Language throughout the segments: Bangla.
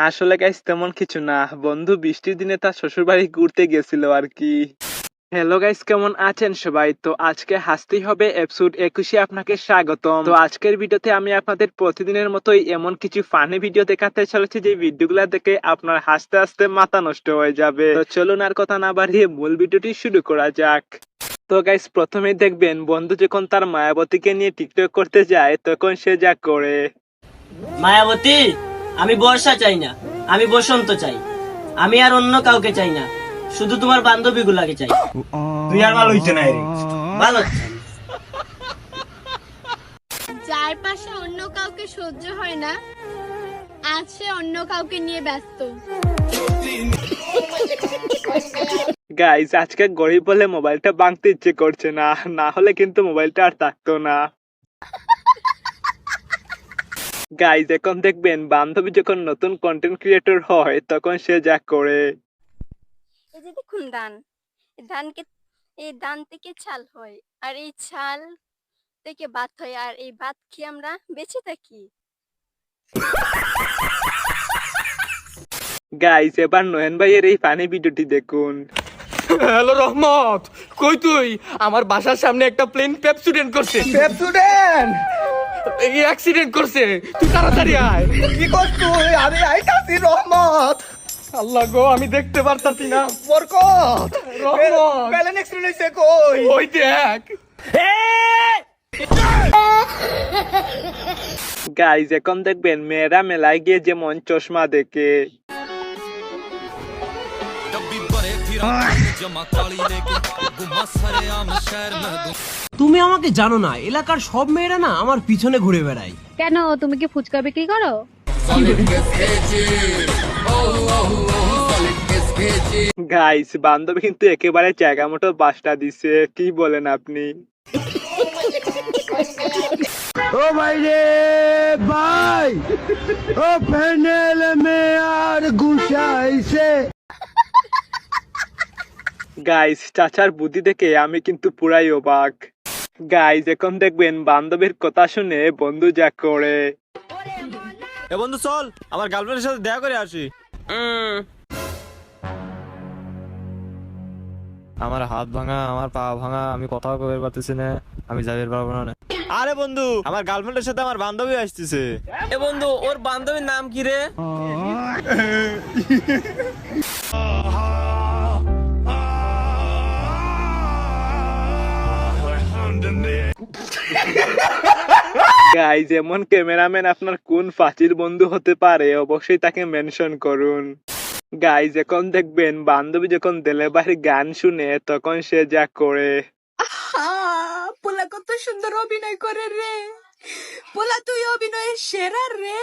আসলে গাইস তেমন কিছু না, বন্ধু বৃষ্টির দিনে তার শ্বশুর বাড়ি ঘুরতে গেছিল আর কি। হ্যালো গাইস, কেমন আছেন সবাই? তো আজকে হাসতেই হবে এপিসোড 21 আপনাকে স্বাগতম। তো আজকের ভিডিওতে আমি আপনাদের প্রতিদিনের মতোই এমন কিছু ফানি ভিডিও দেখাতে চলেছি যে ভিডিওগুলো দেখে আপনার হাসতে হাসতে মাথা নষ্ট হয়ে যাবে। তো চলুন আর কথা না বাড়িয়ে মূল ভিডিওটি শুরু করা যাক। তো গাইস প্রথমেই দেখবেন বন্ধু যখন তার মায়াবতীকে নিয়ে টিকটক করতে যায় তখন সে যা করে। মায়াবতী, আমি বর্ষা চাই না, আমি বসন্ত চাই, আমি আর অন্য কাউকে চাই না, শুধু তোমার বান্ধবী গুলাকে চাই। তুই আর ভালো হইছে না রে। ভালো। যার পাশে অন্য কাউকে সহ্য হয় না, আজ সে অন্য কাউকে নিয়ে ব্যস্ত। গাইস আজকে গরিব বলে মোবাইলটা ভাঙতে ইচ্ছে করছে না, না হলে কিন্তু মোবাইলটা আর থাকতো না। গাইস এখন দেখবেন বান্ধবী যখন নতুন কন্টেন্ট ক্রিয়েটর হয় তখন সে যা করে। এই যে দেখুন ধান, এই ধান থেকে ছাল হয়, আর এই ছাল থেকে ভাত হয়, আর এই ভাত খেয়ে আমরা বেঁচে থাকি। গাইস এবার নয়ন ভাইয়ের এই ফানি ভিডিওটি দেখুন। হ্যালো রহমত, কই তুই? আমার বাসার সামনে একটা প্লেন পেপসুডেন্ট করছে। পেপসুডেন্ট এই অ্যাক্সিডেন্ট করছে, তুই তাড়াতাড়ি আয়। কি করছ তুই? আমি আইতাছি রহমত। আল্লাহ গো, আমি দেখতে পারতাছি না। বরকত রহমত, প্লেন অ্যাক্সিডেন্ট হইছে কই? ওই দেখ। গাইস এখন দেখবেন মেয়েরা মেলায় গিয়ে যেমন চশমা দেখে। তুমি আমাকে জানো না, এলাকার সব মেয়েরা না আমার পিছনে ঘুরে বেড়ায়। কেন, তুমি কি ফুচকা বিক্রি করো? গাইস বান্ধবী কিন্তু একেবারে জায়গা মতো বাসটা দিছে, কি বলেন আপনি? ও ভাই রে ভাই, ও প্যানেল মে আর গুছাইছে। গাইস চাচার বুদ্ধি দেখে আমি কিন্তু পুরাই অবাক। গাইস এখন দেখবেন বান্ধবীর কথা শুনে বন্ধু যা করে। এ বন্ধু চল, আমার গার্লফ্রেন্ডের সাথে দেখা করে আসি। আমার হাত ভাঙা, আমার পা ভাঙা, আমি কথাও কইতে পারতেছি না, আমি যাইতে পারবো না। আরে বন্ধু, আমার গার্লফ্রেন্ডের সাথে আমার বান্ধবী আসতেছে। এ বন্ধু, ওর বান্ধবীর নাম কি রে? গাইস এমন ক্যামেরাম্যান আপনার কোন ফাঁচির বন্ধু হতে পারে, অবশ্যই তাকে মেনশন করুন। গাইস এখন দেখবেন বান্ধবী যখন দেলেবাহির গান শুনে তখন সে যা করে। পোলা কত সুন্দর অভিনয় করে রে, পোলা তুই অভিনয়ের সেরা রে,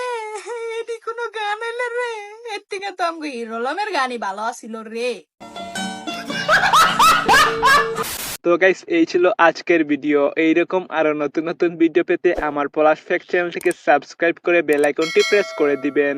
এটি কোনো গান হইলে রে, এর থেকে তো আমাকে হিরোলমের গানই ভালো আছিল রে। তো গাইস এই ছিল আজকের ভিডিও। এইরকম আরো নতুন নতুন ভিডিও পেতে আমার পলাশ ফ্যাক্ট চ্যানেলটিকে সাবস্ক্রাইব করে বেল আইকনটি প্রেস করে দিবেন।